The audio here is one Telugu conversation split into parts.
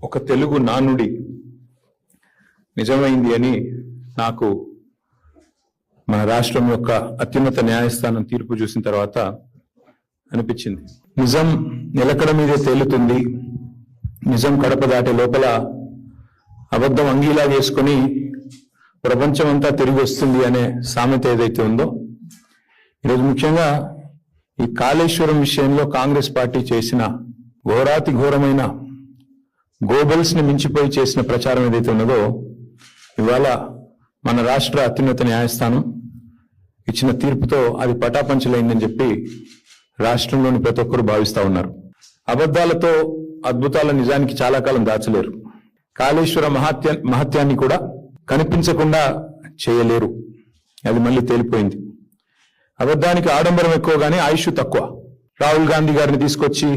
ఒక తెలుగు నానుడి నిజమైంది అని నాకు మన రాష్ట్రం యొక్క అత్యున్నత న్యాయస్థానం తీర్పు చూసిన తర్వాత అనిపించింది. నిజం నిలకడ మీదే తేలుతుంది, నిజం కడప దాటే లోపల అబద్ధం అంగీలా చేసుకుని ప్రపంచం అంతా తిరిగి వస్తుంది అనే సామెత ఏదైతే ఉందో, ఈరోజు ముఖ్యంగా ఈ కాళేశ్వరం విషయంలో కాంగ్రెస్ పార్టీ చేసిన ఘోరాతి ఘోరమైన గోబెల్స్ ని మించిపోయి చేసిన ప్రచారం ఏదైతే ఉన్నదో, ఇవాళ మన రాష్ట్ర అత్యున్నత న్యాయస్థానం ఇచ్చిన తీర్పుతో అది పటాపంచలైందని చెప్పి రాష్ట్రంలోని ప్రతి ఒక్కరు భావిస్తా ఉన్నారు. అబద్ధాలతో అద్భుతాల నిజానికి చాలా కాలం దాచలేరు. కాళేశ్వర మహత్యాన్ని కూడా కనిపించకుండా చేయలేరు. అది మళ్ళీ తేలిపోయింది. అబద్ధానికి ఆడంబరం ఎక్కువ గానీ ఆయుష్ తక్కువ. రాహుల్ గాంధీ గారిని తీసుకొచ్చి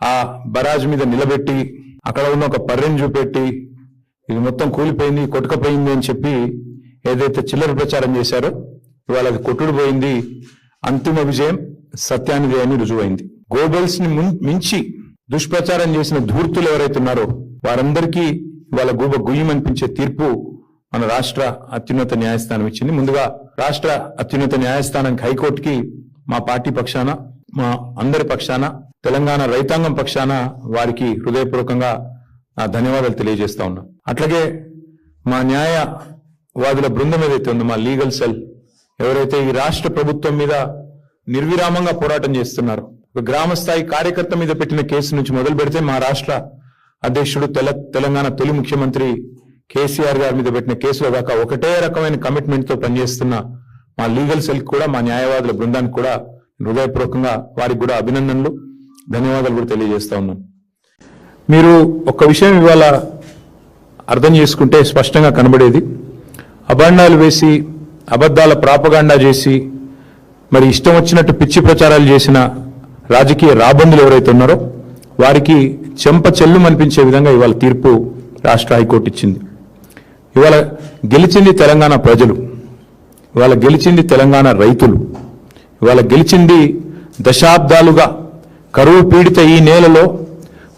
ఆ బరాజ్ మీద నిలబెట్టి అక్కడ ఉన్న ఒక పర్రెని చూపెట్టి ఇది మొత్తం కూలిపోయింది, కొట్టుకపోయింది అని చెప్పి ఏదైతే చిల్లర ప్రచారం చేశారో, ఇవాళ అది కొట్టుడు పోయింది. అంతిమ విజయం సత్యానిదే అని రుజువైంది. గోబెల్స్ ని మించి దుష్ప్రచారం చేసిన ధూర్తులు ఎవరైతే ఉన్నారో వారందరికీ ఇవాళ గుయ్యమనిపించే తీర్పు మన రాష్ట్ర అత్యున్నత న్యాయస్థానం ఇచ్చింది. ముందుగా రాష్ట్ర అత్యున్నత న్యాయస్థానానికి, హైకోర్టుకి మా పార్టీ పక్షాన, మా అందరి పక్షాన, తెలంగాణ రైతాంగం పక్షాన వారికి హృదయపూర్వకంగా నా ధన్యవాదాలు తెలియజేస్తా ఉన్నా. అట్లాగే మా న్యాయవాదుల బృందం ఏదైతే ఉందో, మా లీగల్ సెల్ ఎవరైతే ఈ రాష్ట్ర ప్రభుత్వం మీద నిర్విరామంగా పోరాటం చేస్తున్నారు, ఒక గ్రామ స్థాయి కార్యకర్త మీద పెట్టిన కేసు నుంచి మొదలు పెడితే మా రాష్ట్ర అధ్యక్షుడు తెలంగాణ తొలి ముఖ్యమంత్రి కేసీఆర్ గారి మీద పెట్టిన కేసుల దాకా ఒకటే రకమైన కమిట్మెంట్ తో పనిచేస్తున్న మా లీగల్ సెల్ కూడా, మా న్యాయవాదుల బృందానికి కూడా హృదయపూర్వకంగా వారికి కూడా అభినందనలు, ధన్యవాదాలు కూడా తెలియజేస్తా ఉన్నాను. మీరు ఒక్క విషయం ఇవాళ అర్థం చేసుకుంటే స్పష్టంగా కనబడేది, అభాండాలు వేసి అబద్ధాల ప్రాపగాండా చేసి మరి ఇష్టం వచ్చినట్టు పిచ్చి ప్రచారాలు చేసిన రాజకీయ రాబందులు ఎవరైతే ఉన్నారో వారికి చెంప చెల్లు అనిపించే విధంగా ఇవాళ తీర్పు రాష్ట్ర హైకోర్టు ఇచ్చింది. ఇవాళ గెలిచింది తెలంగాణ ప్రజలు, ఇవాళ గెలిచింది తెలంగాణ రైతులు, ఇవాళ గెలిచింది దశాబ్దాలుగా కరువు పీడిత ఈ నేలలో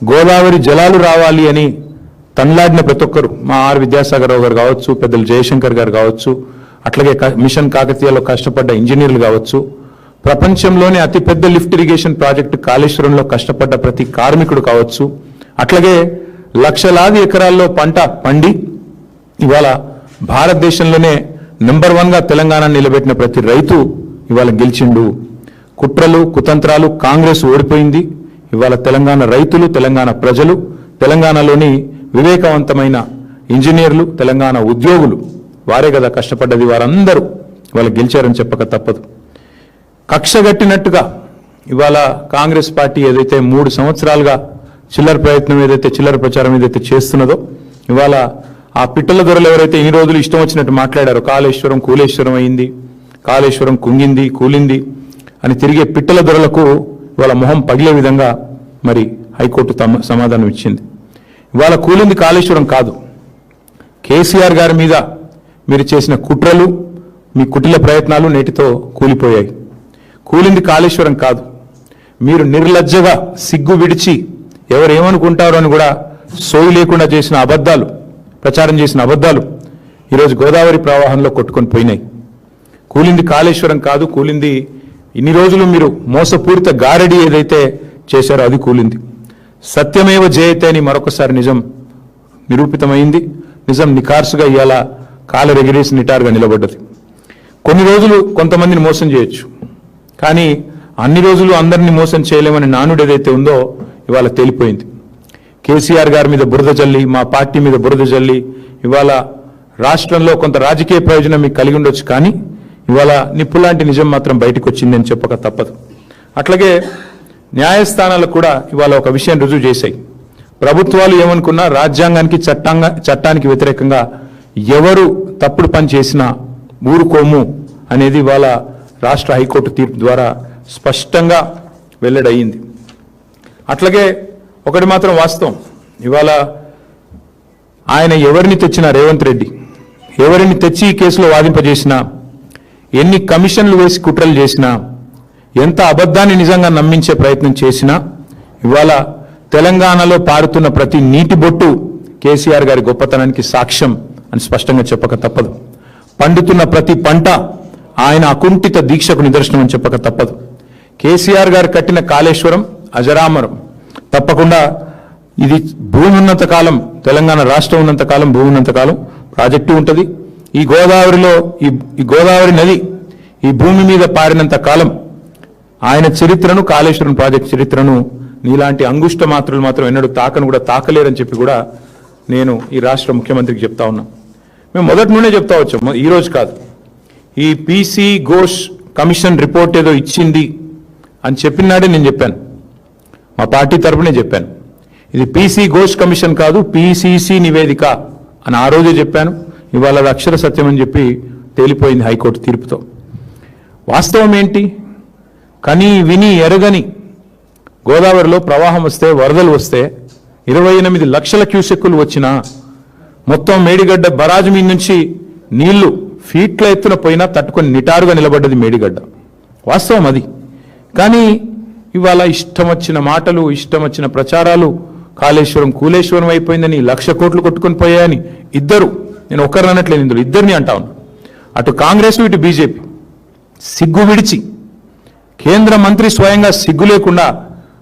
గోదావరి జలాలు రావాలి అని తన్లాడిన ప్రతి ఒక్కరు, మా ఆర్ విద్యాసాగరరావు గారు కావచ్చు, పెద్దలు జయశంకర్ గారు కావచ్చు, అట్లాగే మిషన్ కాకతీయలో కష్టపడ్డ ఇంజనీర్లు కావచ్చు, ప్రపంచంలోనే అతిపెద్ద లిఫ్ట్ ఇరిగేషన్ ప్రాజెక్టు కాళేశ్వరంలో కష్టపడ్డ ప్రతి కార్మికుడు కావచ్చు, అట్లాగే లక్షలాది ఎకరాల్లో పంట పండి ఇవాళ భారతదేశంలోనే నెంబర్ 1గా తెలంగాణ నిలబెట్టిన ప్రతి రైతు ఇవాళ గెలిచిండు. కుట్రలు కుతంత్రాలు కాంగ్రెస్ ఓడిపోయింది. ఇవాళ తెలంగాణ రైతులు, తెలంగాణ ప్రజలు, తెలంగాణలోని వివేకవంతమైన ఇంజనీర్లు, తెలంగాణ ఉద్యోగులు, వారే కదా కష్టపడ్డది, వారందరూ ఇవాళ గెలిచారని చెప్పక తప్పదు. కక్షగట్టినట్టుగా ఇవాళ కాంగ్రెస్ పార్టీ ఏదైతే 3 సంవత్సరాలుగా చిల్లర ప్రచారం ఏదైతే చేస్తున్నదో, ఇవాళ ఆ పిట్టల దొరలు ఎవరైతే ఇన్ని రోజులు ఇష్టం వచ్చినట్టు మాట్లాడారో, కాళేశ్వరం కూలేశ్వరం అయింది, కాళేశ్వరం కుంగింది కూలింది అని తిరిగే పిట్టల దొరలకు ఇవాళ మొహం పగిలే విధంగా మరి హైకోర్టు సమాధానం ఇచ్చింది. ఇవాళ కూలింది కాళేశ్వరం కాదు, కేసీఆర్ గారి మీద మీరు చేసిన కుట్రలు, మీ కుటిల ప్రయత్నాలు నేటితో కూలిపోయాయి. కూలింది కాళేశ్వరం కాదు, మీరు నిర్లజ్జగా సిగ్గు విడిచి ఎవరేమనుకుంటారో అని కూడా సోయి లేకుండా చేసిన అబద్ధాలు, ప్రచారం చేసిన అబద్ధాలు ఈరోజు గోదావరి ప్రవాహంలో కొట్టుకొని పోయినాయి. కూలింది కాళేశ్వరం కాదు, కూలింది ఇన్ని రోజులు మీరు మోసపూరిత గారడి ఏదైతే చేశారో అది కూలింది. సత్యమేవ జయతే అని మరొకసారి నిజం నిరూపితమైంది. నిజం నిఖార్సుగా ఇవాళ కాలరెగిరేసి నిటారుగా నిలబడ్డది. కొన్ని రోజులు కొంతమందిని మోసం చేయొచ్చు, కానీ అన్ని రోజులు అందరినీ మోసం చేయలేమని నానుడు ఏదైతే ఉందో ఇవాళ తేలిపోయింది. కేసీఆర్ గారి మీద బురద జల్లి, మా పార్టీ మీద బురద జల్లి ఇవాళ రాష్ట్రంలో కొంత రాజకీయ ప్రయోజనం మీకు కలిగి ఉండొచ్చు, కానీ ఇవాళ నిప్పులాంటి నిజం మాత్రం బయటకు వచ్చిందని చెప్పక తప్పదు. అట్లాగే న్యాయస్థానాలకు కూడా ఇవాళ ఒక విషయం రుజువు చేశాయి. ప్రభుత్వాలు ఏమనుకున్నా రాజ్యాంగానికి చట్టానికి వ్యతిరేకంగా ఎవరు తప్పుడు పని చేసినా ఊరుకోము అనేది ఇవాళ రాష్ట్ర హైకోర్టు తీర్పు ద్వారా స్పష్టంగా వెల్లడయింది. అట్లాగే ఒకటి మాత్రం వాస్తవం, ఇవాళ ఆయన ఎవరిని తెచ్చినా, రేవంత్ రెడ్డి ఎవరిని తెచ్చి ఈ కేసులో వాదింపజేసినా, ఎన్ని కమిషన్లు వేసి కుట్రలు చేసినా, ఎంత అబద్ధాన్ని నిజంగా నమ్మించే ప్రయత్నం చేసినా ఇవాళ తెలంగాణలో పారుతున్న ప్రతి నీటి బొట్టు కేసీఆర్ గారి గొప్పతనానికి సాక్ష్యం అని స్పష్టంగా చెప్పక తప్పదు. పండుతున్న ప్రతి పంట ఆయన అకుంఠిత దీక్షకు నిదర్శనం అని చెప్పక తప్పదు. కేసీఆర్ గారు కట్టిన కాళేశ్వరం అజరామరం. తప్పకుండా ఇది భూమి ఉన్నంత కాలం, తెలంగాణ రాష్ట్రం ఉన్నంత కాలం, భూమి ఉన్నంత కాలం ప్రాజెక్టు ఉంటుంది. ఈ గోదావరిలో ఈ గోదావరి నది ఈ భూమి మీద పారినంత కాలం ఆయన చరిత్రను, కాళేశ్వరం ప్రాజెక్టు చరిత్రను నీలాంటి అంగుష్ట మాత్రులు మాత్రం ఎన్నడూ తాకను కూడా తాకలేరని చెప్పి కూడా నేను ఈ రాష్ట్ర ముఖ్యమంత్రికి చెప్తా ఉన్నా. మేము మొదటి నుండే చెప్తా వచ్చాం, ఈ రోజు కాదు. ఈ పీసీ ఘోష్ కమిషన్ రిపోర్ట్ ఏదో ఇచ్చింది అని చెప్పినాడే నేను చెప్పాను, మా పార్టీ తరపునే చెప్పాను. ఇది పీసీ ఘోష్ కమిషన్ కాదు, పీసీసీ నివేదిక అని ఆ రోజే చెప్పాను. ఇవాళ అది అక్షర సత్యం అని చెప్పి తేలిపోయింది హైకోర్టు తీర్పుతో. వాస్తవం ఏంటి? కని విని ఎరగని గోదావరిలో ప్రవాహం వస్తే, వరదలు వస్తే 28 లక్షల క్యూసెక్కులు వచ్చినా మొత్తం మేడిగడ్డ బరాజు మీద నుంచి నీళ్లు ఫీట్ల ఎత్తున పోయినా తట్టుకొని నిటారుగా నిలబడ్డది మేడిగడ్డ. వాస్తవం అది. కానీ ఇవాళ ఇష్టం వచ్చిన మాటలు, ఇష్టం వచ్చిన ప్రచారాలు, కాళేశ్వరం కూలేశ్వరం అయిపోయిందని, 1,00,000 కోట్లు కొట్టుకొని పోయాయని ఇద్దరు, నేను ఒక్కరిని అనట్లేదు, ఇందులో ఇద్దరిని అంటా ఉన్నా, అటు కాంగ్రెస్ ఇటు బీజేపీ సిగ్గు విడిచి, కేంద్ర మంత్రి స్వయంగా సిగ్గు లేకుండా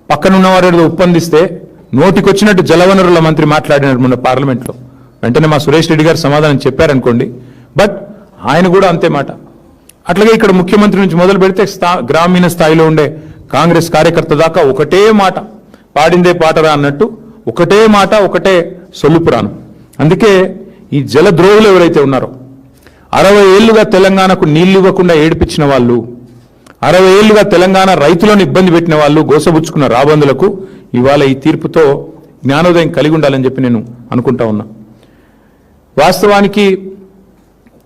పక్కనున్నవారు ఒప్పందిస్తే నోటికొచ్చినట్టు జలవనరుల మంత్రి మాట్లాడినారు మొన్న పార్లమెంట్లో. వెంటనే మా సురేష్ రెడ్డి గారు సమాధానం చెప్పారనుకోండి, బట్ ఆయన కూడా అంతే మాట. అట్లాగే ఇక్కడ ముఖ్యమంత్రి నుంచి మొదలు పెడితే గ్రామీణ స్థాయిలో ఉండే కాంగ్రెస్ కార్యకర్త దాకా ఒకటే మాట, పాడిందే పాటరా అన్నట్టు ఒకటే మాట, ఒకటే సొల్లుపురాను. అందుకే ఈ జలద్రోహులు ఎవరైతే ఉన్నారో, 60 ఏళ్లుగా తెలంగాణకు నీళ్లు ఇవ్వకుండా ఏడిపించిన వాళ్ళు, 60 ఏళ్లుగా తెలంగాణ రైతులను ఇబ్బంది పెట్టిన వాళ్ళు, గోసబుచ్చుకున్న రాబందులకు ఇవాళ ఈ తీర్పుతో జ్ఞానోదయం కలిగి ఉండాలని చెప్పి నేను అనుకుంటా ఉన్నా. వాస్తవానికి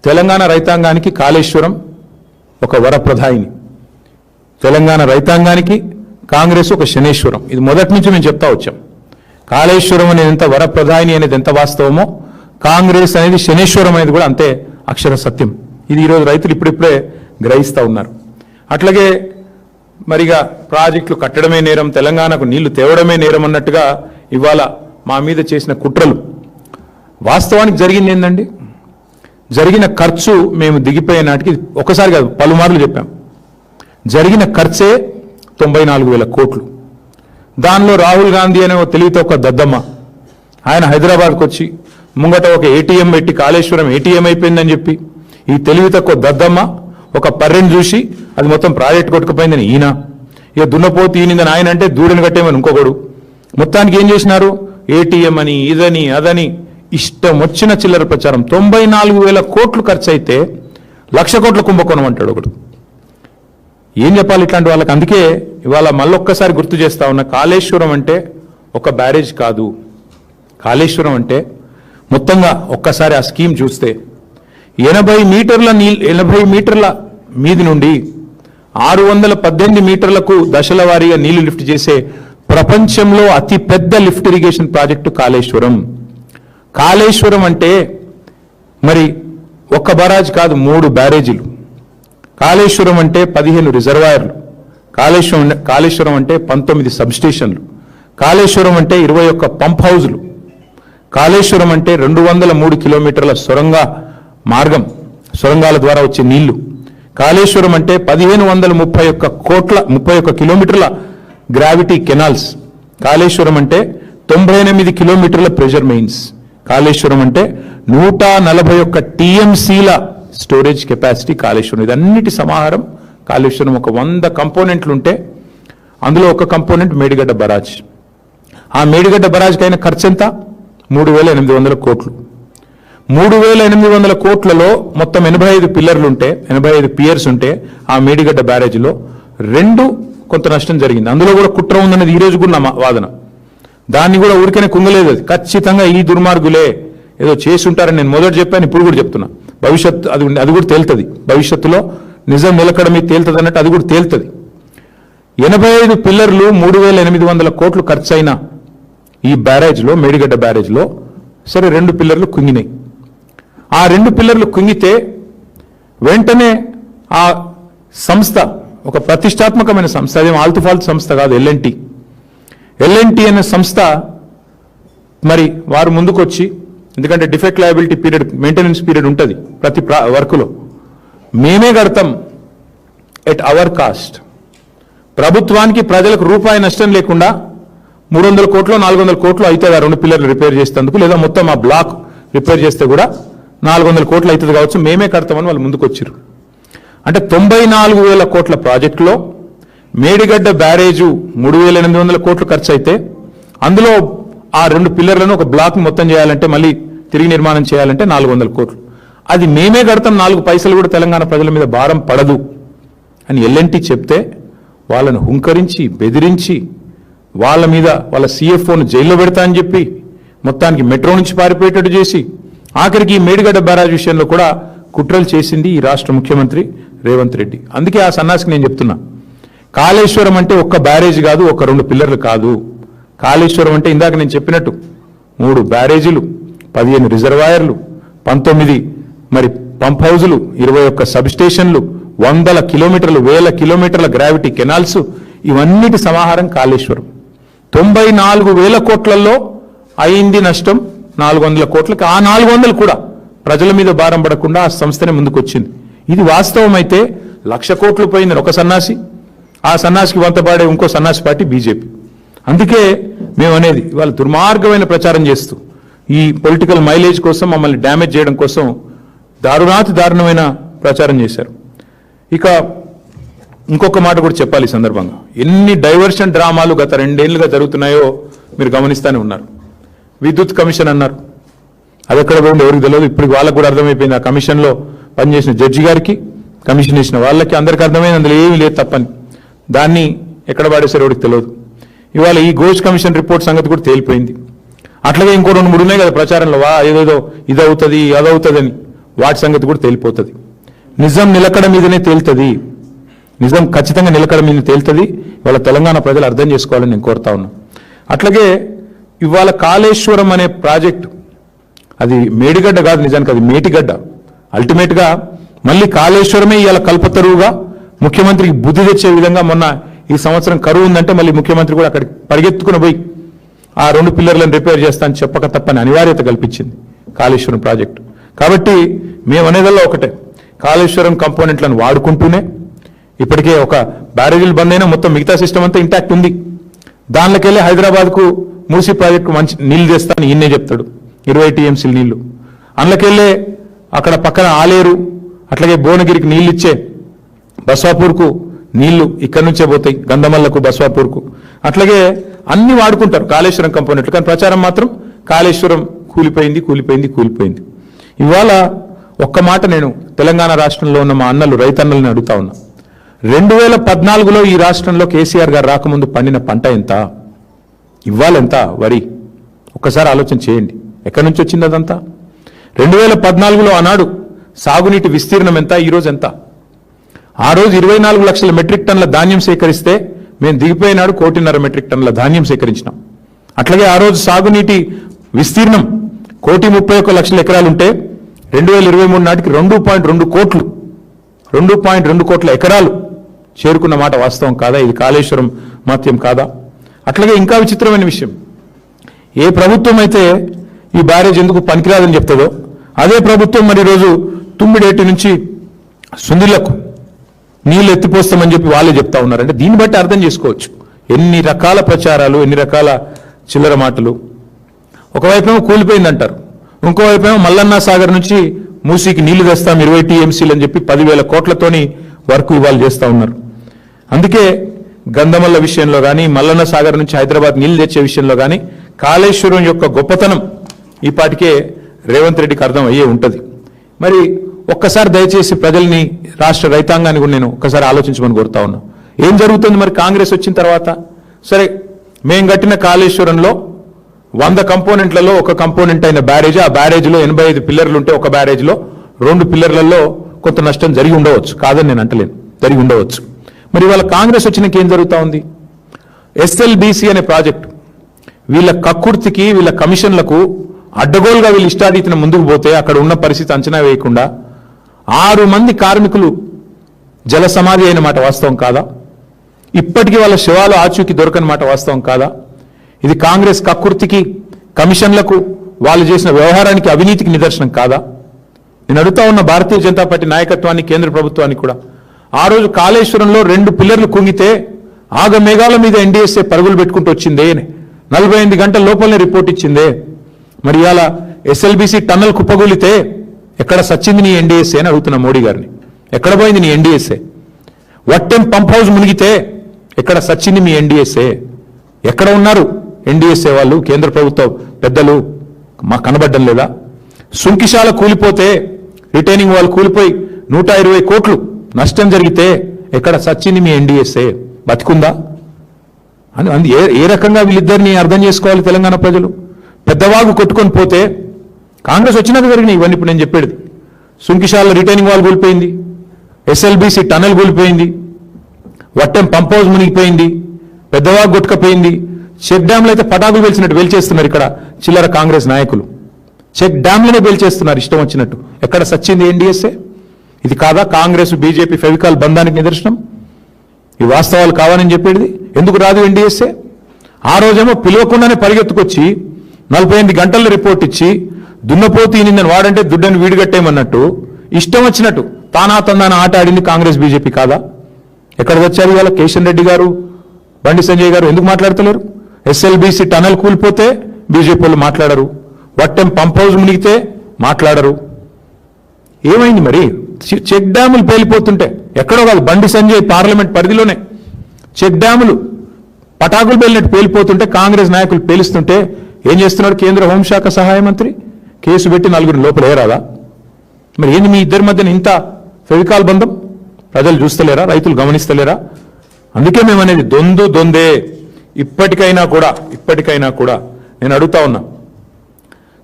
తెలంగాణ రైతాంగానికి కాళేశ్వరం ఒక వరప్రదాయిని, తెలంగాణ రైతాంగానికి కాంగ్రెస్ ఒక శనేశ్వరం. ఇది మొదటి నుంచి మేము చెప్తా వచ్చాం. కాళేశ్వరం అనేది ఎంత వరప్రదాయిని అనేది ఎంత వాస్తవమో, కాంగ్రెస్ అనేది శనేశ్వరం అనేది కూడా అంతే అక్షర సత్యం. ఇది ఈరోజు రైతులు ఇప్పుడిప్పుడే గ్రహిస్తూ ఉన్నారు. అట్లాగే మరిగా ప్రాజెక్టులు కట్టడమే నేరం, తెలంగాణకు నీళ్లు తేవడమే నేరం అన్నట్టుగా ఇవాళ మా మీద చేసిన కుట్రలు. వాస్తవానికి జరిగింది ఏందండి? జరిగిన ఖర్చు మేము దిగిపోయే నాటికి ఒకసారి కాదు పలుమార్లు చెప్పాం. జరిగిన ఖర్చే 94,000 కోట్లు. దానిలో రాహుల్ గాంధీ అనే ఒక తెలివితో ఒక దద్దమ్మ, ఆయన హైదరాబాద్కు వచ్చి ముంగట ఒక ఏటీఎం పెట్టి కాళేశ్వరం ఏటీఎం అయిపోయిందని చెప్పి, ఈ తెలివి తక్కువ దద్దమ్మ ఒక పర్రెని చూసి అది మొత్తం ప్రాజెక్ట్ కొట్టుకుపోయిందని ఈయన, ఇక దున్నపోతు ఈయనిందని ఆయన అంటే దూడని కట్టేమని ఇంకొకడు. మొత్తానికి ఏం చేసినారు? ఏటీఎం అని, ఇదని అదని ఇష్టం వచ్చిన చిల్లర ప్రచారం. 94,000 కోట్లు ఖర్చు అయితే 1,00,000 కోట్ల కుంభకోణం అంటాడు ఒకడు. ఏం చెప్పాలి ఇట్లాంటి వాళ్ళకి? అందుకే ఇవాళ మళ్ళొక్కసారి గుర్తు చేస్తా ఉన్నా, కాళేశ్వరం అంటే ఒక బ్యారేజ్ కాదు. కాళేశ్వరం అంటే మొత్తంగా ఒక్కసారి ఆ స్కీమ్ చూస్తే 80 మీటర్ల మీది నుండి 618 మీటర్లకు దశల వారీగా నీళ్లు లిఫ్ట్ చేసే ప్రపంచంలో అతి పెద్ద lift irrigation project Kaleshwaram. Kaleshwaram అంటే మరి ఒక్క బరాజ్ కాదు, 3 బ్యారేజీలు. కాళేశ్వరం అంటే 15 రిజర్వాయర్లు. కాళేశ్వరం అంటే 19 సబ్స్టేషన్లు. కాళేశ్వరం అంటే 21 పంప్ హౌజులు. కాళేశ్వరం అంటే 203 కిలోమీటర్ల సొరంగాల ద్వారా వచ్చే నీళ్లు. కాళేశ్వరం అంటే 1,531 కిలోమీటర్ల గ్రావిటీ కెనాల్స్. కాళేశ్వరం అంటే 98 కిలోమీటర్ల ప్రెషర్ మెయిన్స్. కాళేశ్వరం అంటే 141 టీఎంసీల స్టోరేజ్ కెపాసిటీ కాళేశ్వరం. ఇదన్నిటి సమాహారం కాళేశ్వరం. ఒక 100 కంపోనెంట్లు ఉంటే అందులో ఒక కంపోనెంట్ మేడిగడ్డ బరాజ్. ఆ మేడిగడ్డ బరాజ్కి అయిన ఖర్చు ఎంత? 3,800 కోట్లు. 3,800 కోట్లలో మొత్తం 85 పిల్లర్లు ఉంటే, 85 పియర్స్ ఉంటే ఆ మేడిగడ్డ బ్యారేజీలో 2 కొంత నష్టం జరిగింది. అందులో కూడా కుట్ర ఉందనేది ఈ రోజు కూడా నా వాదన. దాన్ని కూడా ఊరికనే కుంగలేదు. అది ఖచ్చితంగా ఈ దుర్మార్గులే ఏదో చేసి ఉంటారని నేను మొదటి చెప్పాను, ఇప్పుడు కూడా చెప్తున్నా. భవిష్యత్తు అది కూడా తేలుతుంది. భవిష్యత్తులో నిజం నిలకడ మీద తేలుతుంది అన్నట్టు అది కూడా తేలుతుంది. 85 పిల్లర్లు 3,800 కోట్లు ఖర్చు అయిన ఈ బ్యారేజ్లో, మేడిగడ్డ బ్యారేజ్లో సరే 2 పిల్లర్లు కుంగినాయి. ఆ 2 పిల్లర్లు కుంగితే వెంటనే ఆ సంస్థ, ఒక ప్రతిష్టాత్మకమైన సంస్థ, అదేం ఆల్తుఫాల్తు సంస్థ కాదు, L&T అనే సంస్థ మరి వారు ముందుకొచ్చి, ఎందుకంటే defect liability period, maintenance period ఉంటుంది ప్రతి వర్కులో, మేమే కడతాం ఎట్ అవర్ కాస్ట్, ప్రభుత్వానికి ప్రజలకు రూపాయి నష్టం లేకుండా 300 కోట్లు 400 కోట్లు అవుతుంది ఆ 2 పిల్లర్లు రిపేర్ చేసేందుకు, లేదా మొత్తం ఆ బ్లాక్ రిపేర్ చేస్తే కూడా 400 కోట్లు అవుతుంది కావచ్చు, మేమే కడతామని వాళ్ళు ముందుకు వచ్చారు. అంటే 94,000 కోట్ల ప్రాజెక్టులో మేడిగడ్డ బ్యారేజు 3,800 కోట్లు ఖర్చు అయితే, అందులో ఆ 2 పిల్లర్లను ఒక బ్లాక్ మొత్తం చేయాలంటే, మళ్ళీ తిరిగి నిర్మాణం చేయాలంటే 400 కోట్లు. అది మేమే కడతాం, 4 పైసలు కూడా తెలంగాణ ప్రజల మీద భారం పడదు అని L&T చెప్తే, వాళ్ళను హుంకరించి బెదిరించి వాళ్ళ మీద వాళ్ళ CFOను జైల్లో పెడతా అని చెప్పి మొత్తానికి మెట్రో నుంచి పారిపోయేటట్టు చేసి, ఆఖరికి మేడిగడ్డ బ్యారేజ్ విషయంలో కూడా కుట్రలు చేసింది ఈ రాష్ట్ర ముఖ్యమంత్రి రేవంత్ రెడ్డి. అందుకే ఆ సన్నాసికి నేను చెప్తున్నా, కాళేశ్వరం అంటే ఒక్క బ్యారేజ్ కాదు, ఒక 2 పిల్లర్లు కాదు. కాళేశ్వరం అంటే ఇందాక నేను చెప్పినట్టు 3 బ్యారేజీలు, 15 రిజర్వాయర్లు, 19 మరి పంప్ హౌజులు, 21 సబ్ స్టేషన్లు, 100 కిలోమీటర్లు, 1000 కిలోమీటర్ల గ్రావిటీ కెనాల్స్, ఇవన్నిటి సమాహారం కాళేశ్వరం. 94,000 కోట్లలో అయింది నష్టం 400 కోట్లకి. ఆ 400 కూడా ప్రజల మీద భారం పడకుండా ఆ సంస్థనే ముందుకొచ్చింది. ఇది వాస్తవం అయితే 1,00,000 కోట్లు పోయింది ఒక సన్నాసి, ఆ సన్నాసికి వంతపాడే ఇంకో సన్నాసి పార్టీ బీజేపీ. అందుకే మేము అనేది, ఇవాళ దుర్మార్గమైన ప్రచారం చేస్తూ ఈ పొలిటికల్ మైలేజ్ కోసం మమ్మల్ని డ్యామేజ్ చేయడం కోసం దారుణమైన ప్రచారం చేశారు. ఇక ఇంకొక మాట కూడా చెప్పాలి ఈ సందర్భంగా, ఎన్ని డైవర్షన్ డ్రామాలు గత 2 ఏళ్లుగా జరుగుతున్నాయో మీరు గమనిస్తూనే ఉన్నారు. విద్యుత్ కమిషన్ అన్నారు, అది ఎక్కడ పోయింది ఎవరికి తెలియదు. ఇప్పుడు వాళ్ళకు కూడా అర్థమైపోయింది, ఆ కమిషన్లో పనిచేసిన జడ్జి గారికి, కమిషన్ వేసిన వాళ్ళకి అందరికీ అర్థమైంది అందులో ఏమీ లేదు తప్పని. దాన్ని ఎక్కడ పాడేశారో ఎవరికి తెలియదు. ఇవాళ ఈ ఘోష్ కమిషన్ రిపోర్ట్ సంగతి కూడా తేలిపోయింది. అట్లాగే ఇంకో 2-3 ఉన్నాయి కదా ప్రచారంలో, ఏదేదో ఇదవుతుంది అదవుతుంది అని, వాటి సంగతి కూడా తేలిపోతుంది. నిజం నిలకడ మీదనే తేలుతుంది, నిజం ఖచ్చితంగా నిలకడ మీద తేలుతుంది. ఇవాళ తెలంగాణ ప్రజలు అర్థం చేసుకోవాలని నేను కోరుతా ఉన్నా. అట్లాగే ఇవాళ కాళేశ్వరం అనే ప్రాజెక్టు, అది మేడిగడ్డ కాదు, నిజానికి అది మేటిగడ్డ. అల్టిమేట్గా మళ్ళీ కాళేశ్వరమే ఇవాళ కల్పతరువుగా ముఖ్యమంత్రికి బుద్ధి తెచ్చే విధంగా, మొన్న ఈ సంవత్సరం కరువు ఉందంటే మళ్ళీ ముఖ్యమంత్రి కూడా అక్కడికి పరిగెత్తుకుని పోయి ఆ 2 పిల్లర్లను రిపేర్ చేస్తానని చెప్పక తప్పని అనివార్యత కల్పించింది కాళేశ్వరం ప్రాజెక్టు. కాబట్టి మేము అనేదల్లా ఒకటే, కాళేశ్వరం కంపోనెంట్లను వాడుకుంటూనే ఇప్పటికే ఒక బ్యారేజీలు బంద్ అయినా మొత్తం మిగతా సిస్టమ్ అంతా ఇంటాక్ట్ ఉంది. దానిలోకి వెళ్ళి హైదరాబాద్కు మూసీ ప్రాజెక్టు మంచి నీళ్లు తెస్తాను ఈయనే చెప్తాడు, 20 TMC నీళ్లు. అందులోకెళ్ళే అక్కడ పక్కన ఆలేరు, అట్లాగే భువనగిరికి నీళ్ళు ఇచ్చే బస్వాపూర్కు నీళ్లు ఇక్కడి నుంచే పోతాయి, గంధమల్లకు బస్వాపూర్కు. అట్లాగే అన్ని వాడుకుంటారు కాళేశ్వరం కంపోనెంట్లు, కానీ ప్రచారం మాత్రం కాళేశ్వరం కూలిపోయింది. ఇవాళ ఒక్క మాట నేను తెలంగాణ రాష్ట్రంలో ఉన్న మా అన్నలు, రైతన్నలను అడుగుతా ఉన్నా, 2014లో ఈ రాష్ట్రంలో కేసీఆర్ గారు రాకముందు పండిన పంట ఎంత, ఇవాళ ఎంత వరి? ఒక్కసారి ఆలోచన చేయండి, ఎక్కడి నుంచి వచ్చింది అదంతా? 2014లో ఆనాడు సాగునీటి విస్తీర్ణం ఎంత, ఈరోజు ఎంత? ఆ రోజు 24 లక్షల మెట్రిక్ టన్నుల ధాన్యం సేకరిస్తే మేము దిగిపోయినాడు 1.5 మెట్రిక్ టన్నుల ధాన్యం సేకరించినాం. అట్లాగే ఆ రోజు సాగునీటి విస్తీర్ణం 1,31 లక్షల ఎకరాలు ఉంటే 2023 నాటికి 2.2 కోట్ల ఎకరాలు చేరుకున్న మాట వాస్తవం కాదా? ఇది కాళేశ్వరం మాత్యం కాదా? అట్లాగే ఇంకా విచిత్రమైన విషయం, ఏ ప్రభుత్వం అయితే ఈ బ్యారేజ్ ఎందుకు పనికిరాదని చెప్తుందో అదే ప్రభుత్వం మరి ఈరోజు తుమ్మిడేటి నుంచి సుందిళ్లకు నీళ్లు ఎత్తిపోస్తామని చెప్పి వాళ్ళే చెప్తా ఉన్నారు. అంటే దీన్ని బట్టి అర్థం చేసుకోవచ్చు ఎన్ని రకాల ప్రచారాలు, ఎన్ని రకాల చిల్లర మాటలు. ఒకవైపేమో కూలిపోయిందంటారు, ఇంకోవైపేమో మల్లన్న సాగర్ నుంచి మూసీకి నీళ్లు తెస్తాం 20 TMCలు అని చెప్పి 10,000 కోట్లతోని వర్క్ ఇవాళ చేస్తూ ఉన్నారు. అందుకే గంధమల్ల విషయంలో కానీ, మల్లన్న సాగర్ నుంచి హైదరాబాద్ నీళ్లు తెచ్చే విషయంలో కానీ కాళేశ్వరం యొక్క గొప్పతనం ఈ పాటికే రేవంత్ రెడ్డికి అర్థం అయ్యే ఉంటుంది. మరి ఒక్కసారి దయచేసి ప్రజల్ని, రాష్ట్ర రైతాంగాన్ని కూడా నేను ఒక్కసారి ఆలోచించమని కోరుతా ఉన్నా. ఏం జరుగుతుంది మరి కాంగ్రెస్ వచ్చిన తర్వాత? సరే, మేం కట్టిన కాళేశ్వరంలో 100 కంపోనెంట్లలో ఒక కంపోనెంట్ అయిన బ్యారేజ్, ఆ బ్యారేజ్లో 85 పిల్లర్లు ఉంటే ఒక బ్యారేజ్లో 2 పిల్లర్లలో కొంత నష్టం జరిగి ఉండవచ్చు, కాదని నేను అంటలేను, జరిగి ఉండవచ్చు. మరి ఇవాళ కాంగ్రెస్ వచ్చినాక ఏం జరుగుతూ ఉంది? SLBC అనే ప్రాజెక్టు, వీళ్ళ కక్కుర్తికి, వీళ్ళ కమిషన్లకు అడ్డగోలుగా వీళ్ళు ఇష్టారీతిన ముందుకు పోతే అక్కడ ఉన్న పరిస్థితి అంచనా వేయకుండా 6 మంది కార్మికులు జల సమాధి అయిన మాట వాస్తవం కాదా? ఇప్పటికీ వాళ్ళ శవాలు ఆచూకీ దొరకని మాట వాస్తవం కాదా? ఇది కాంగ్రెస్ కక్కుర్తికి, కమిషన్లకు, వాళ్ళు చేసిన వ్యవహారానికి, అవినీతికి నిదర్శనం కాదా? నేను అడుగుతా ఉన్న భారతీయ జనతా పార్టీ నాయకత్వాన్ని, కేంద్ర ప్రభుత్వానికి కూడా, ఆ రోజు కాళేశ్వరంలో 2 పిల్లర్లు కుంగితే ఆగమేఘాల మీద ఎన్డీఎస్ఏ పరుగులు పెట్టుకుంటూ వచ్చిందే, 48 గంటల లోపలనే రిపోర్ట్ ఇచ్చిందే. మరి ఇవాళ ఎస్ఎల్బీసీ టన్నల్ కుప్పగూలితే ఎక్కడ సచ్చింది నీ ఎన్డీఎస్ఏ అని అడుగుతున్న మోడీ గారిని. ఎక్కడ పోయింది నీ ఎన్డీఎస్ఏ? వట్టెం పంప్ హౌస్ మునిగితే ఎక్కడ సచ్చింది మీ ఎన్డీఎస్ఏ? ఎక్కడ ఉన్నారు ఎన్డీఎస్ఏ వాళ్ళు, కేంద్ర ప్రభుత్వ పెద్దలు? మాకు కనబడ్డం లేదా? సుంకిశాల కూలిపోతే, రిటైనింగ్ వాళ్ళు కూలిపోయి 120 కోట్లు నష్టం జరిగితే ఎక్కడ సచ్చింది మీ ఎన్డీఎస్ఏ? బతికుందా? అని ఏ రకంగా వీళ్ళిద్దరిని అర్థం చేసుకోవాలి తెలంగాణ ప్రజలు? పెద్దవాగు కొట్టుకొని పోతే కాంగ్రెస్ వచ్చినాక జరిగినాయి ఇవన్నీ. ఇప్పుడు నేను చెప్పేది, సుంకిశాల రిటైనింగ్ వాల్ కూలిపోయింది, ఎస్ఎల్బీసీ టనల్ కూలిపోయింది, వట్టెం పంప్ హౌస్ మునిగిపోయింది, పెద్దవాగు కొట్టుకపోయింది, చెక్ డ్యాంలు అయితే పటాకులు వెలిచినట్టు వెలిచేస్తున్నారు ఇక్కడ చిల్లర కాంగ్రెస్ నాయకులు. చెక్ డ్యాంలనే వెలిచేస్తున్నారు ఇష్టం వచ్చినట్టు. ఎక్కడ సచ్చింది ఎన్డీఎస్ఏ? ఇది కాదా కాంగ్రెస్ బీజేపీ ఫెవికాల్ బంధానికి నిదర్శనం? ఈ వాస్తవాలు కావాలని చెప్పేది. ఎందుకు రాదు ఎన్డీఎస్ఏ? ఆ రోజేమో పిలవకుండానే పరిగెత్తుకొచ్చి 48 గంటల్లో రిపోర్ట్ ఇచ్చి, దున్నపోతు ఈనిందని వాడంటే దుడ్డని వీడిగట్టేయమన్నట్టు ఇష్టం వచ్చినట్టు తానా తందాన ఆట ఆడింది కాంగ్రెస్ బీజేపీ కాదా? ఎక్కడ వచ్చారు ఇవాళ కిషన్ రెడ్డి గారు, బండి సంజయ్ గారు? ఎందుకు మాట్లాడతలేరు? ఎస్ఎల్బీసీ టనల్ కూలిపోతే బీజేపీ వాళ్ళు మాట్లాడరు, వట్టెం పంప్ హౌస్ మునిగితే మాట్లాడరు. ఏమైంది మరి? చెక్ డ్యాములు పేలిపోతుంటే, ఎక్కడో కాదు బండి సంజయ్ పార్లమెంట్ పరిధిలోనే చెక్ డ్యాములు పటాకులు పేలినట్టు పేలిపోతుంటే, కాంగ్రెస్ నాయకులు పేలుస్తుంటే ఏం చేస్తున్నాడు కేంద్ర హోంశాఖ సహాయ మంత్రి? కేసు పెట్టి 4 లోపల ఏరాదా? మరి ఏంది మీ ఇద్దరి మధ్యన ఇంత ఫెవికాల్ బంధం? ప్రజలు చూస్తలేరా? రైతులు గమనిస్తలేరా? అందుకే మేము అనేది దొందే. ఇప్పటికైనా కూడా నేను అడుగుతా ఉన్నా,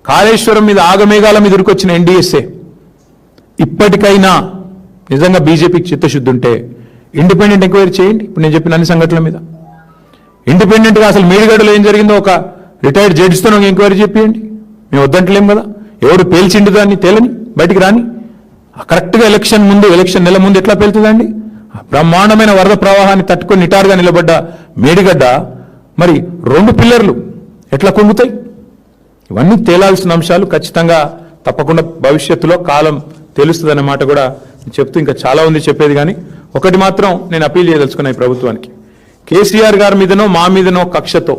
కాళేశ్వరం మీద ఆగమేఘాల మీద ఉరికొచ్చిన ఎన్డీఎస్ఏ ఇప్పటికైనా నిజంగా బీజేపీకి చిత్తశుద్ధి ఉంటే ఇండిపెండెంట్ ఎంక్వైరీ చేయండి. ఇప్పుడు నేను చెప్పిన అన్ని సంఘటనల మీద ఇండిపెండెంట్గా అసలు మేడిగడ్డలో ఏం జరిగిందో ఒక రిటైర్డ్ జడ్జితో ఎంక్వైరీ చేపియండి. మేము వద్దంటలేం కదా. ఎవరు పేల్చిండు దాన్ని తేలని, బయటికి రాని. కరెక్ట్గా ఎలక్షన్ నెల ముందు ఎట్లా పేలుతుందండి? బ్రహ్మాండమైన వరద ప్రవాహాన్ని తట్టుకొని నిటారుగా నిలబడ్డ మేడిగడ్డ మరి 2 పిల్లర్లు ఎట్లా కుంగుతాయి? ఇవన్నీ తేలాల్సిన అంశాలు. ఖచ్చితంగా తప్పకుండా భవిష్యత్తులో కాలం తెలుస్తుందనే మాట కూడా చెప్తూ, ఇంకా చాలా ఉంది చెప్పేది, కానీ ఒకటి మాత్రం నేను అపీల్ చేయదలుచుకున్నా ఈ ప్రభుత్వానికి. కేసీఆర్ గారి మీదనో మా మీదనో కక్షతో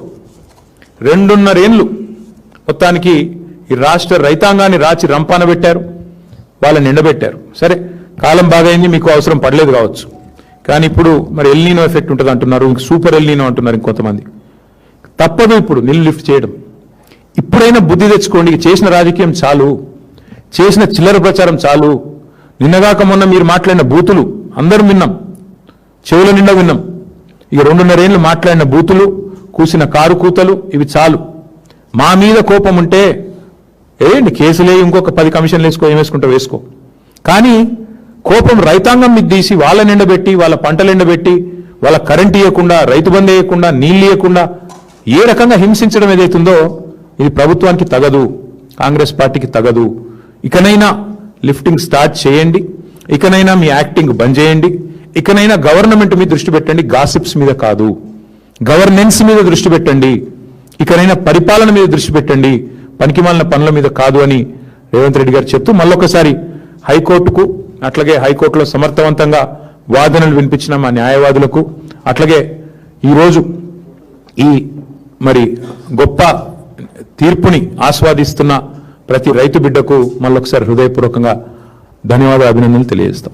2.5 ఏళ్ళు మొత్తానికి ఈ రాష్ట్ర రైతాంగాన్ని రాచి రంపాన పెట్టారు, వాళ్ళని ఎండబెట్టారు. సరే, కాలం బాగైంది, మీకు అవసరం పడలేదు కావచ్చు, కానీ ఇప్పుడు మరి ఎల్నీనో ఎఫెక్ట్ ఉంటుంది అంటున్నారు, సూపర్ ఎల్నీనో అంటున్నారు ఇంకొంతమంది. తప్పదు ఇప్పుడు నీళ్ళు లిఫ్ట్ చేయడం. ఇప్పుడైనా బుద్ధి తెచ్చుకోండి. చేసిన రాజకీయం చాలు, చేసిన చిల్లర ప్రచారం చాలు. నిన్నగాక మొన్న మీరు మాట్లాడిన బూతులు అందరం విన్నాం, చెవుల నిండా విన్నాం. ఇక 2.5 ఏళ్ళు మాట్లాడిన బూతులు, కూసిన కారు కూతలు ఇవి చాలు. మా మీద కోపం ఉంటే ఏంటి కేసులే, ఇంకొక 10 కమిషన్లు వేసుకో, ఏం వేసుకుంటా వేసుకో. కానీ కోపం రైతాంగం మీద తీసి వాళ్ళని ఎండబెట్టి, వాళ్ళ పంటలు ఎండబెట్టి, వాళ్ళ కరెంట్ ఇవ్వకుండా, రైతు బంధు వేయకుండా, నీళ్ళు ఇవ్వకుండా ఏ రకంగా హింసించడం ఏదైతుందో ఇది ప్రభుత్వానికి తగదు, కాంగ్రెస్ పార్టీకి తగదు. ఇకనైనా లిఫ్టింగ్ స్టార్ట్ చేయండి, ఇకనైనా మీ యాక్టింగ్ బంద్ చేయండి, ఇకనైనా గవర్నమెంట్ మీద దృష్టి పెట్టండి, గాసిప్స్ మీద కాదు. గవర్నెన్స్ మీద దృష్టి పెట్టండి, ఇకనైనా పరిపాలన మీద దృష్టి పెట్టండి, పనికిమాలిన పనుల మీద కాదు అని రేవంత్ రెడ్డి గారు చెప్తూ మళ్ళొకసారి హైకోర్టుకు, అట్లాగే హైకోర్టులో సమర్థవంతంగా వాదనలు వినిపించిన మా న్యాయవాదులకు, అట్లాగే ఈరోజు ఈ మరి గొప్ప తీర్పుని ఆస్వాదిస్తున్న ప్రతి రైతు బిడ్డకు మళ్ళొకసారి హృదయపూర్వకంగా ధన్యవాదాలు, అభినందనలు తెలియజేస్తాం.